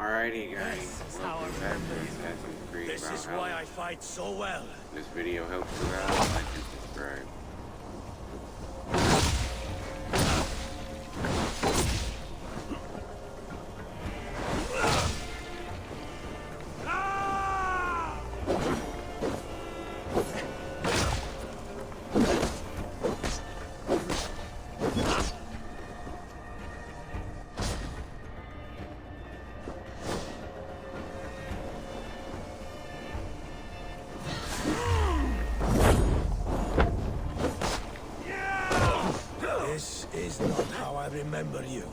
Alrighty guys, welcome back to Assassin's Creed This is Valhalla. why I fight so well. This video helps you out, like and subscribe. This is not how I remember you.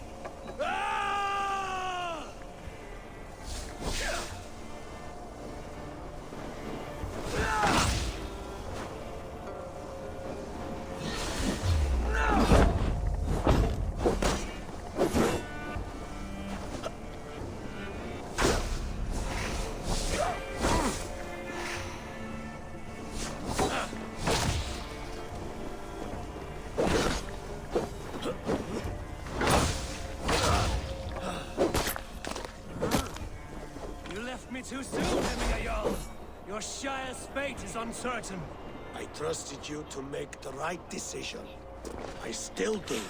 Too soon, Emil. Your Shire's fate is uncertain. I trusted you to make the right decision. I still do.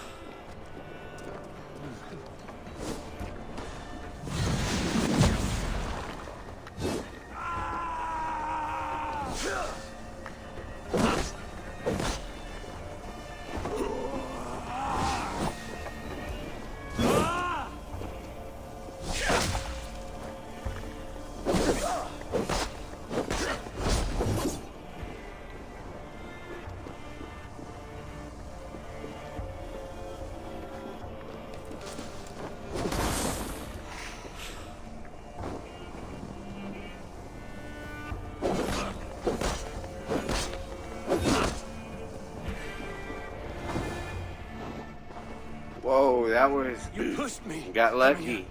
Whoa, that was... You pushed me. Got lucky.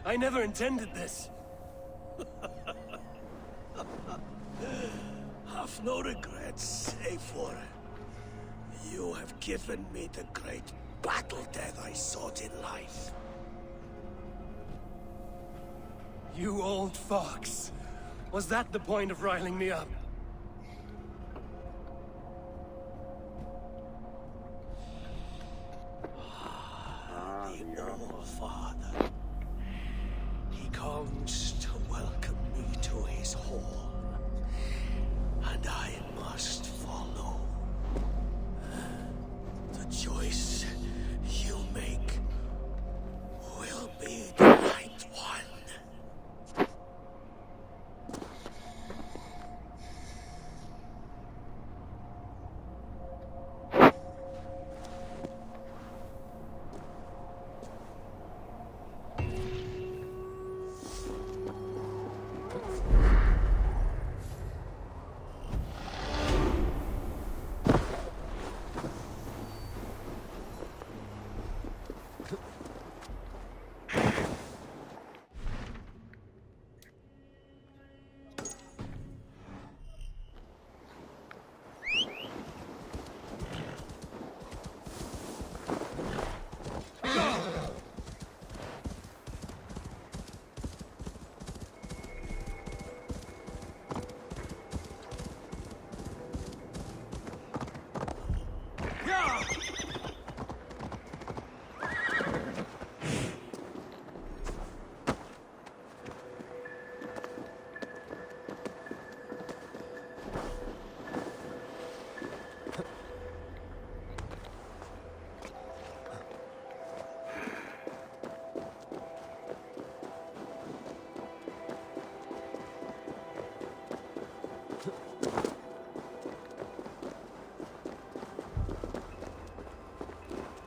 I never intended this. Have no regrets, save for it. You have given me the great battle death I sought in life. You old fox. Was that the point of riling me up? The All-Father. He comes to welcome me to his hall. And I must follow. The choice you make will be the right one.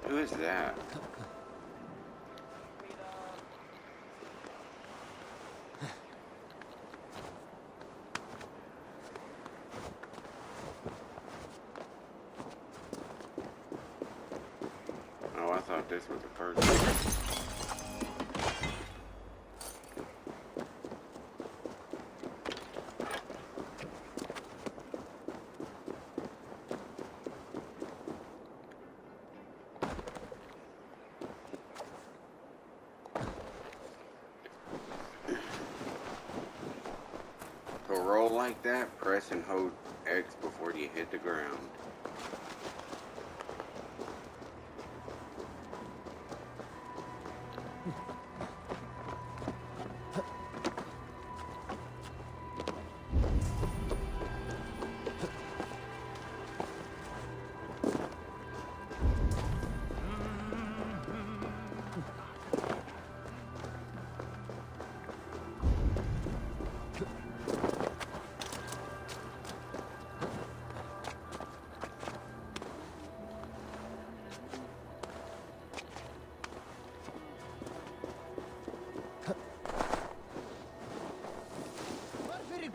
Who is that? Oh, I thought this was a person. roll like that, press and hold X before you hit the ground.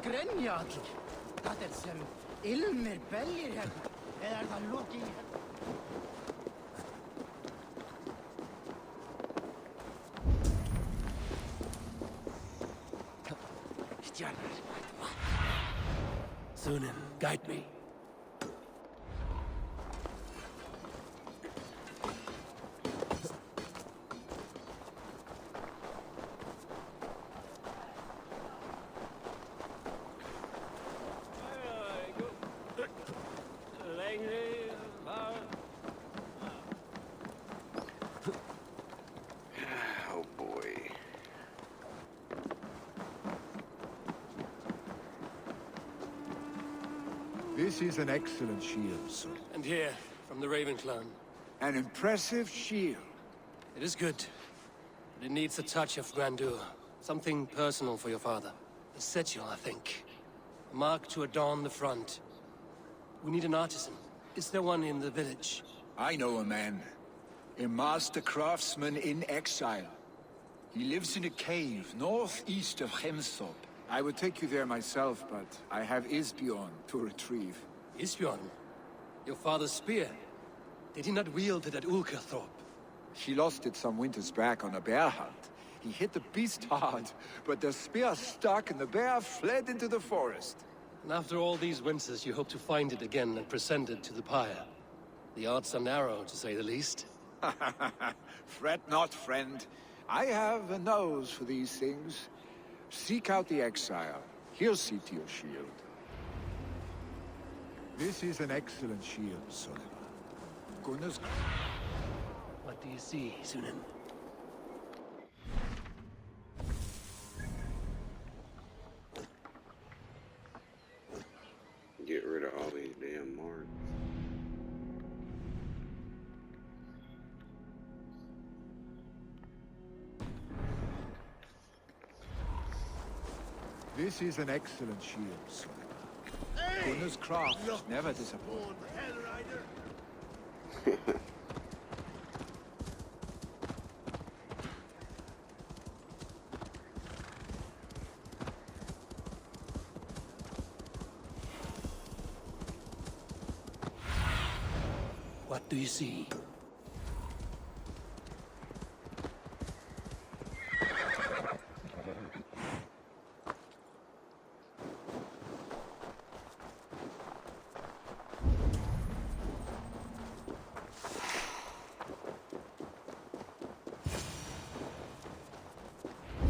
Grenja allir. Það sem ilmir bellir hérna. Eða það loki í hérna? Stjarnar. Sunan, guide me. Oh boy. This is an excellent shield, sir. And here, from the Raven clan. An impressive shield. It is good. But it needs a touch of grandeur. Something personal for your father. A sigil, I think. A mark to adorn the front. We need an artisan. Is there one in the village? I know a man. A master craftsman in exile. He lives in a cave northeast of Hemthorpe. I would take you there myself, but I have Isbjorn to retrieve. Isbjorn? Your father's spear? Did he not wield it at Ulkerthorpe? He lost it some winters back on a bear hunt. He hit the beast hard, but the spear stuck and the bear fled into the forest. And after all these winters, you hope to find it again and present it to the pyre. The odds are narrow, to say the least. Fret not, friend. I have a nose for these things. Seek out the exile. He'll see to your shield. This is an excellent shield, Sullivan. Goodness. What do you see, Sunan? Get rid of all these damn marks. This is an excellent shield, Sullivan. Goodness craft never disappoints. What do you see?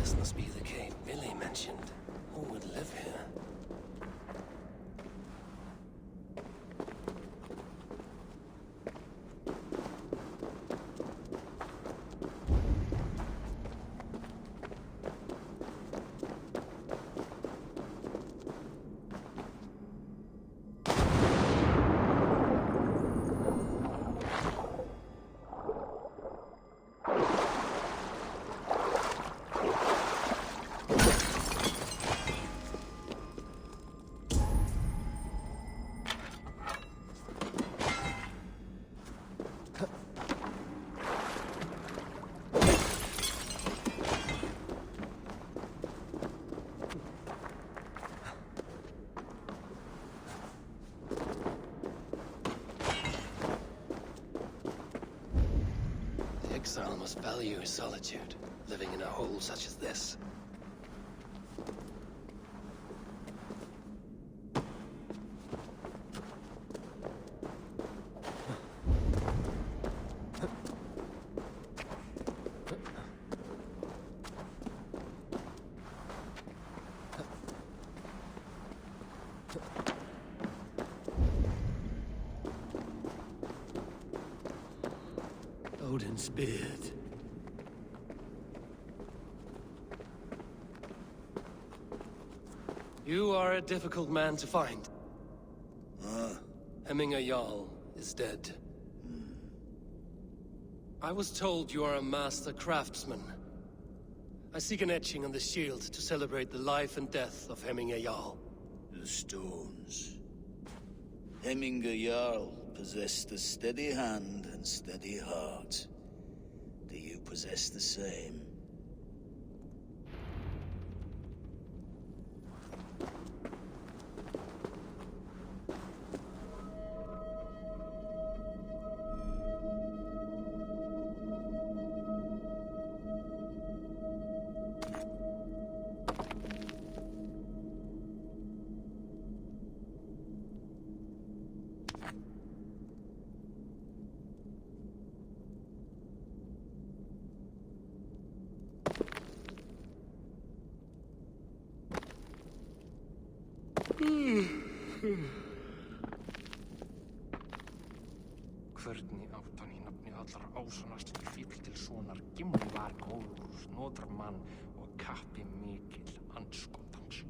This must be the cave Billy mentioned. Who would live here? Exile must value his solitude, living in a hole such as this. Odin's beard. You are a difficult man to find. Hemminger Jarl is dead. I was told you are a master craftsman. I seek an etching on the shield to celebrate the life and death of Hemminger Jarl. The stones. Hemminger Jarl possessed a steady hand and steady heart. Do you possess the same? Hvernig átt hann í nafni allra ásannast fíll til sonar Gimli var góður, snotra mann og kappi mikil andskotans.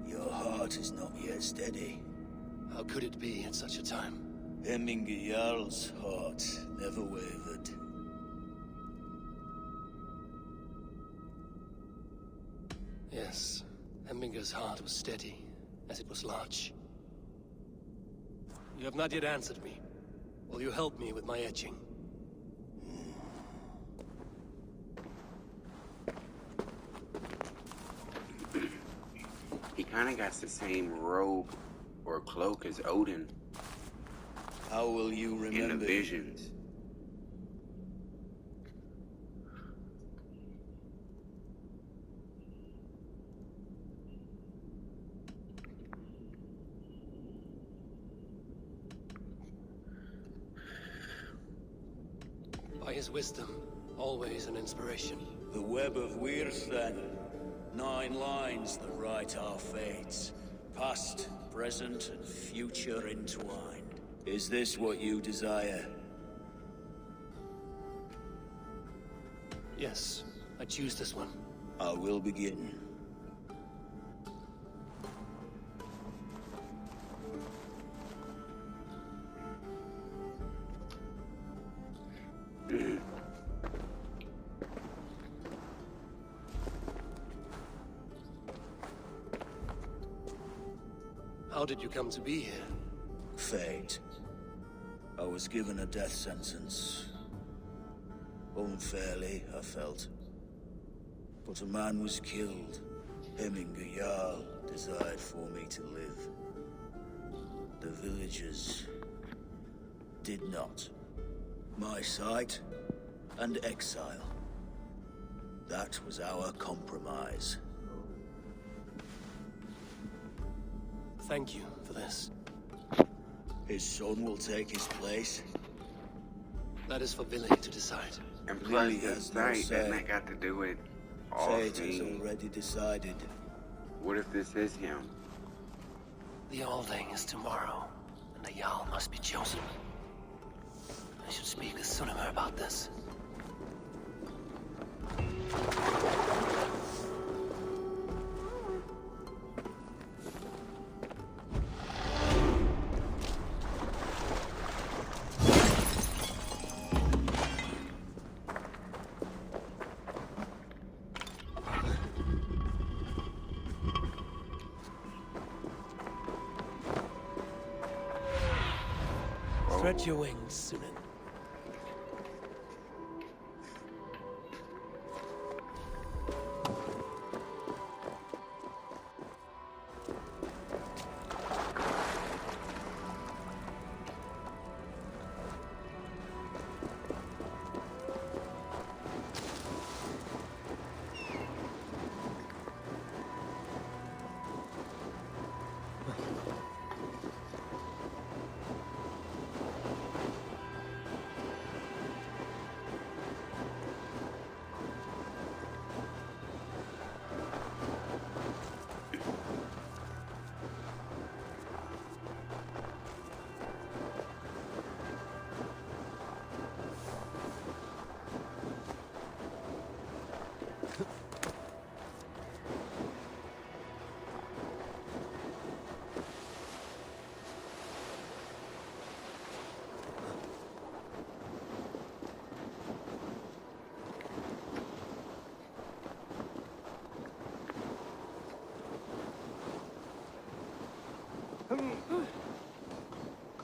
Your heart is not yet steady. How could it be at such a time? Hemminger Jarl's heart never wavered. Yes, Hemminger's heart was steady, as it was large. You have not yet answered me. Will you help me with my etching? He kinda got the same robe or cloak as Odin How will you in the remember? visions. By his wisdom, always an inspiration. The web of Wirth, then. 9 lines that write our fates. Past, present, and future entwined. Is this what you desire? Yes, I choose this one. I will begin. How did you come to be here? Fate. I was given a death sentence. Unfairly, I felt. But a man was killed. Hemminger Jarl desired for me to live. The villagers did not. My sight and exile. That was our compromise. Thank you for this. His son will take his place. That is for Billy to decide. And plus, Lily the has no sight say. that not got to do with all Fate has things. already decided. What if this is him? The Alding is tomorrow, and the Jarl must be chosen. I should speak with Sunnema about this. Spread your wings, Sunan.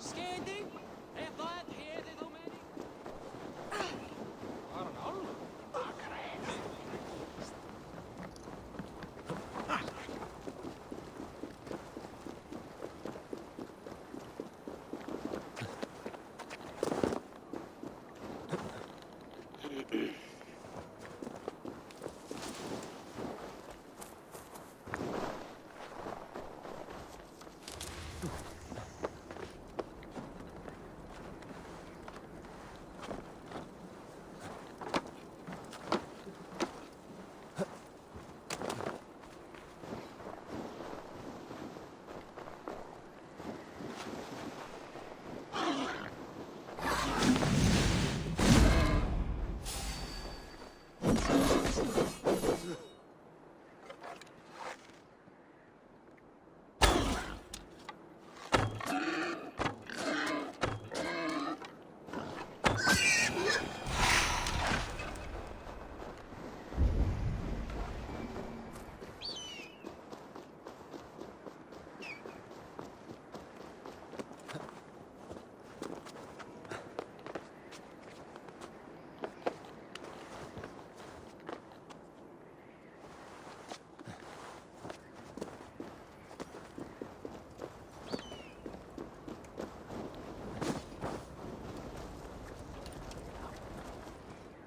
Skeiti! Er það heiðið á menni? Var hann alveg?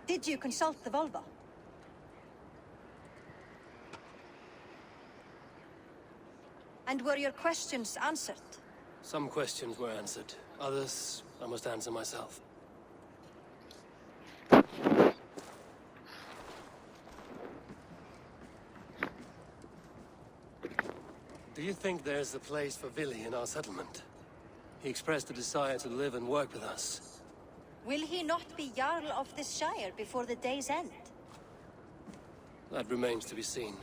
Did you consult the Volva? And were your questions answered? Some questions were answered. Others, I must answer myself. Do you think there's a place for Vili in our settlement? He expressed a desire to live and work with us. Will he not be Jarl of this Shire before the day's end? That remains to be seen.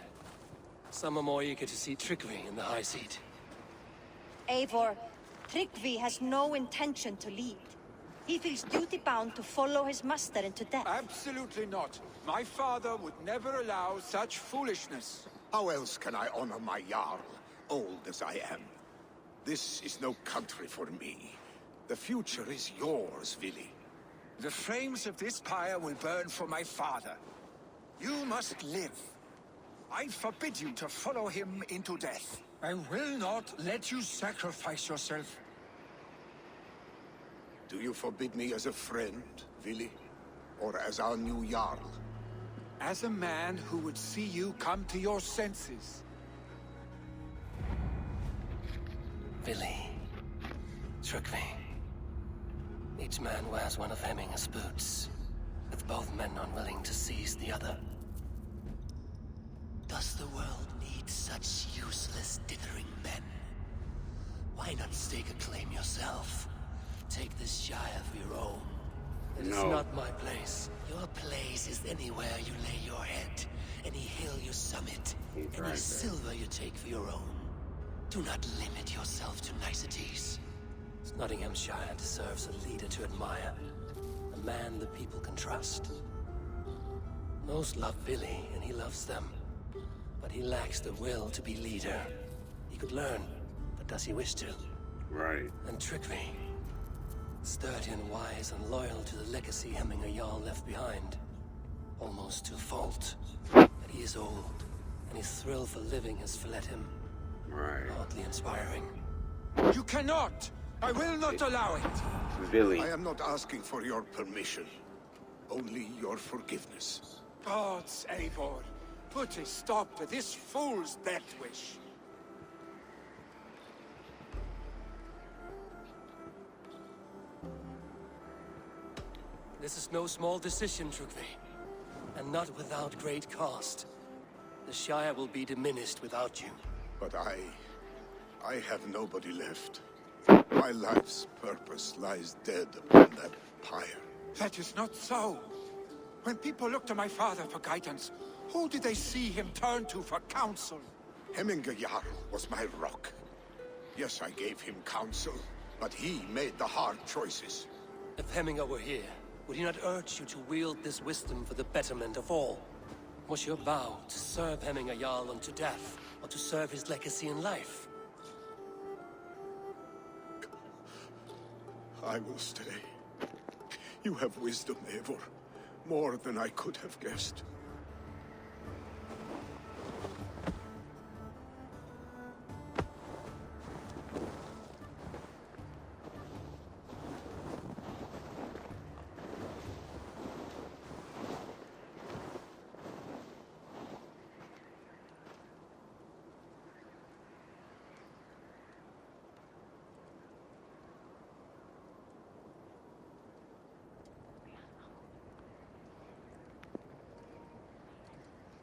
Some are more eager to see trickery in the High Seat. Eivor, Tryggvi has no intention to lead. He feels duty-bound to follow his master into death. Absolutely not. My father would never allow such foolishness. How else can I honor my Jarl, old as I am? This is no country for me. The future is yours, Vili. The flames of this pyre will burn for my father. You must live. I forbid you to follow him into death. I will not let you sacrifice yourself. Do you forbid me as a friend, Vili? Or as our new Jarl? As a man who would see you come to your senses. Vili. Tryggvi. Each man wears one of Hemminger's boots, with both men unwilling to seize the other. Does the world need such useless, dithering men? Why not stake a claim yourself? Take this Shire for your own. It is not my place. Your place is anywhere you lay your head, any hill you summit, any silver you take for your own. Do not limit yourself to niceties. Nottinghamshire deserves a leader to admire, a man the people can trust. Most love Vili, and he loves them. But he lacks the will to be leader. He could learn, but does he wish to? Right. And Tryggvi, sturdy and wise and loyal to the legacy Hemminger Jarl left behind. Almost to a fault. But he is old, and his thrill for living has fled him. Right. Oddly inspiring. You cannot! I will not allow it! Vili. I am not asking for your permission. Only your forgiveness. Gods, Eivor, put a stop to this fool's death wish. This is no small decision, Tryggvi. And not without great cost. The Shire will be diminished without you. But I have nobody left. My life's purpose lies dead upon that pyre. That is not so. When people look to my father for guidance, who did they see him turn to for counsel? Hemminger Jarl was my rock. Yes, I gave him counsel, but he made the hard choices. If Hemminger were here, would he not urge you to wield this wisdom for the betterment of all? Was your vow to serve Hemminger Jarl unto death, or to serve his legacy in life? I will stay. You have wisdom, Eivor. More than I could have guessed.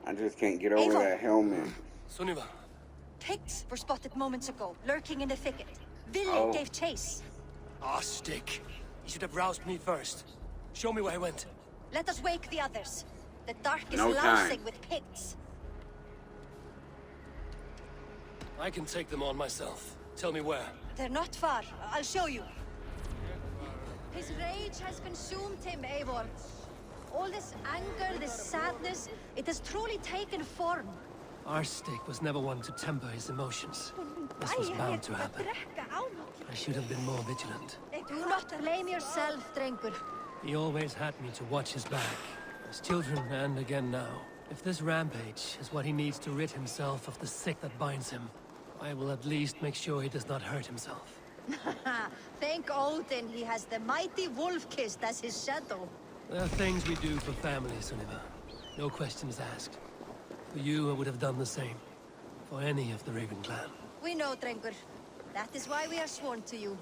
I just can't get over Eivor. that helmet. Sunniva, Picts were spotted moments ago, lurking in the thicket. Ville Oh. gave chase. ah, stick. You should have roused me first. Show me where he went. Let us wake the others. The dark is No lousing time. with Picts. I can take them on myself. Tell me where. They're not far. I'll show you. His rage has consumed him, Eivor. All this anger, this sadness, it has truly taken form. Our stick was never one to temper his emotions. This was bound to happen. I should have been more vigilant. Do not blame yourself, Drengur. He always had me to watch his back. As children and again now. If this rampage is what he needs to rid himself of the sick that binds him, I will at least make sure he does not hurt himself. Thank Odin he has the mighty Wolf-Kissed as his shadow. There are things we do for family, Sunniva. No questions asked. For you, I would have done the same. For any of the Raven clan. We know, Drengur. That is why we are sworn to you.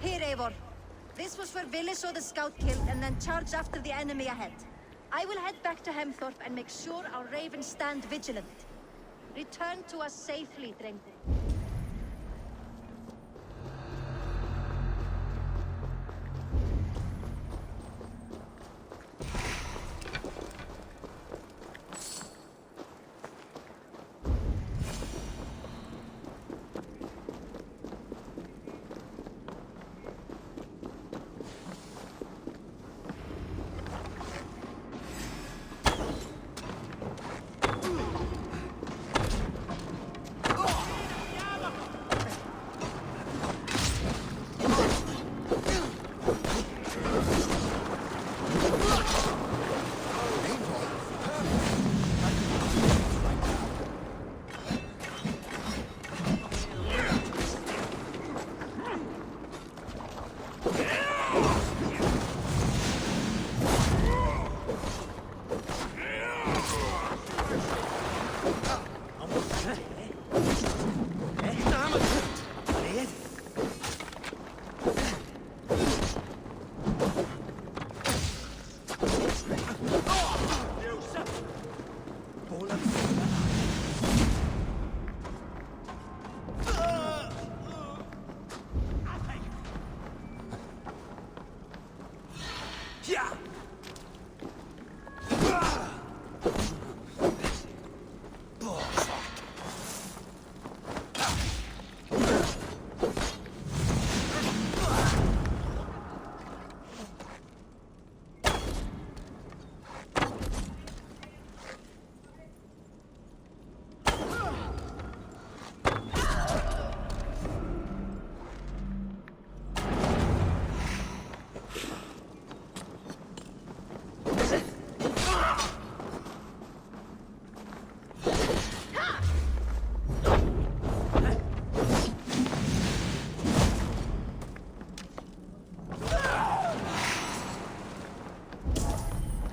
Here, Eivor. This was where Ville saw the scout killed and then charged after the enemy ahead. I will head back to Hemthorpe and make sure our ravens stand vigilant. Return to us safely, Drengur.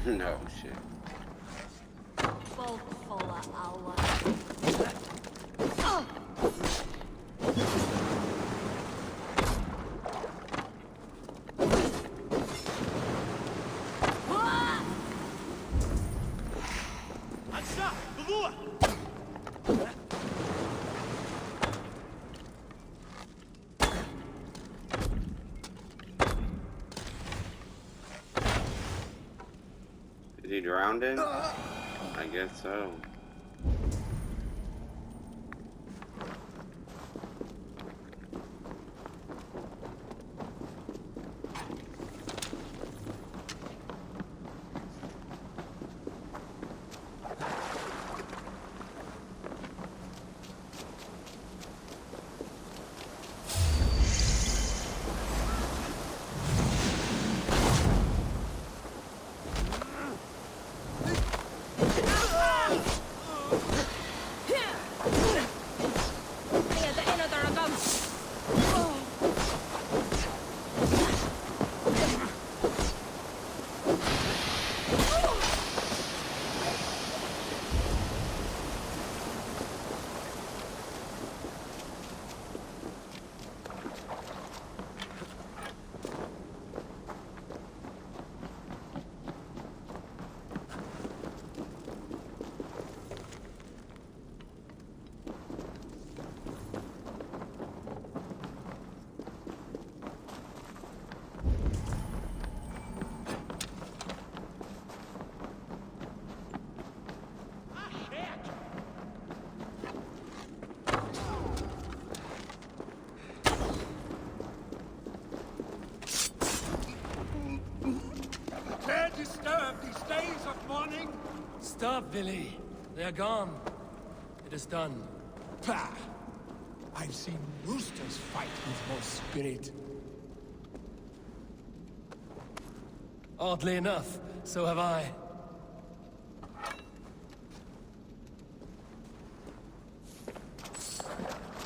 No shit. Is he drowned in? I guess so. Billy, they are gone. It is done. Pah! I've seen roosters fight with more spirit. Oddly enough, so have I.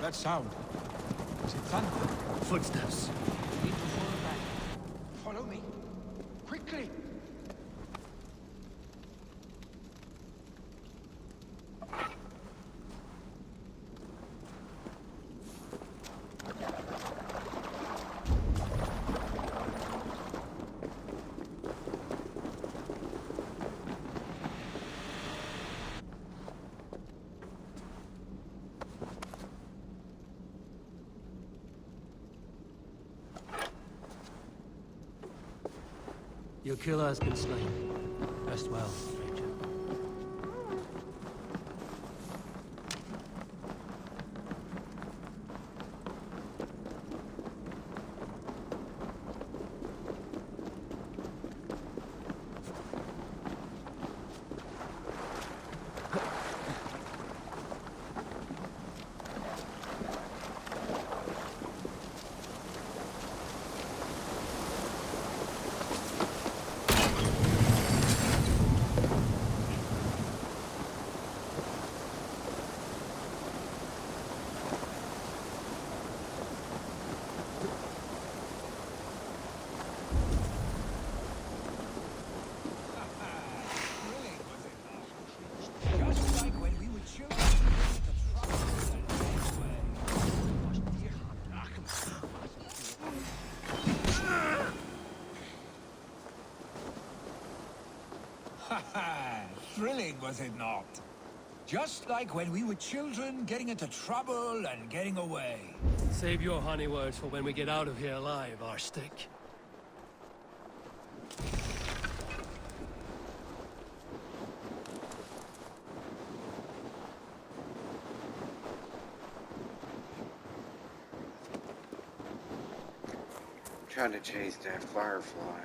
That sound. Is it thunder? Footsteps. We need to fall back. Follow me. Quickly! Your killer has been slain. Rest well, stranger. Just like when we were children. Thrilling, was it not? Just like when we were children, getting into trouble and getting away. Save your honey words for when we get out of here alive, Arstick. Trying to chase that firefly.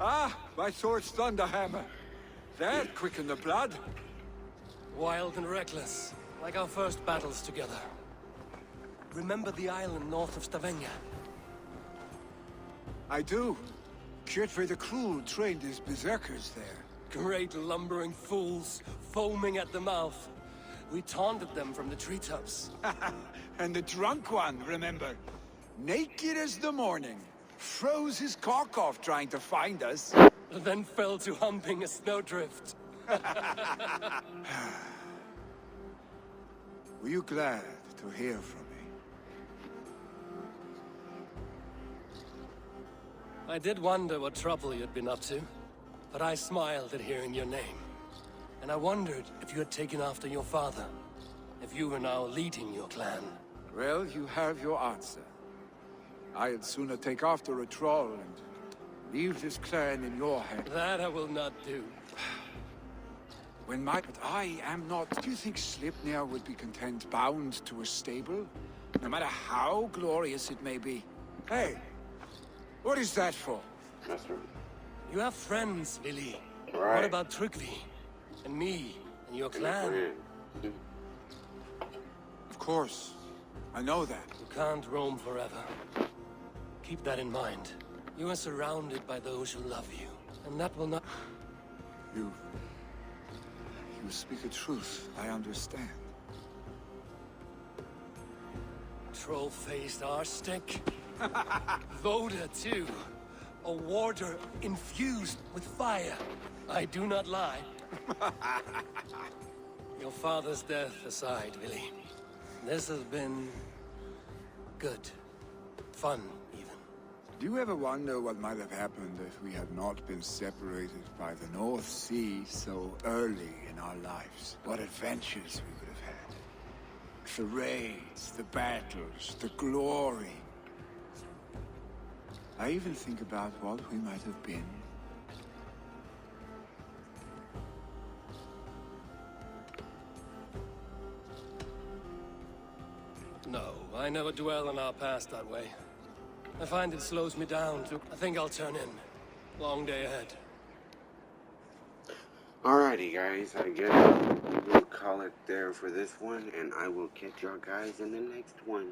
Ah, my sword's thunderhammer. That quickened the blood. Wild and reckless, like our first battles together. Remember the island north of Stavanger? I do. Kjotve the Cruel trained his berserkers there. Great lumbering fools, foaming at the mouth. We taunted them from the treetops. And the drunk one, remember? Naked as the morning. Froze his cock off trying to find us. Then fell to humping a snowdrift. Were you glad to hear from me? I did wonder what trouble you'd been up to, but I smiled at hearing your name. And I wondered if you had taken after your father, if you were now leading your clan. Well, you have your answer. I'd sooner take after a troll and leave this clan in your hands. That I will not do. But I am not. Do you think Slipnir would be content bound to a stable? No matter how glorious it may be. Hey, what is that for? That's right. You have friends, Vili. Right. What about Tryggvi? And me, and your clan? Of course. I know that. You can't roam forever. Keep that in mind. You are surrounded by those who love you, and that will not... You speak the truth. I understand. Troll-faced arstick. Voda, too. A warder infused with fire. I do not lie. Your father's death aside, Vili. This has been... good. Fun, even. Do you ever wonder what might have happened if we had not been separated by the North Sea so early in our lives? What adventures we would have had. The raids, the battles, the glory. I even think about what we might have been. No, I never dwell on our past that way. I find it slows me down. I think I'll turn in. Long day ahead. Alrighty, guys. I guess we will call it there for this one, and I will catch y'all guys in the next one.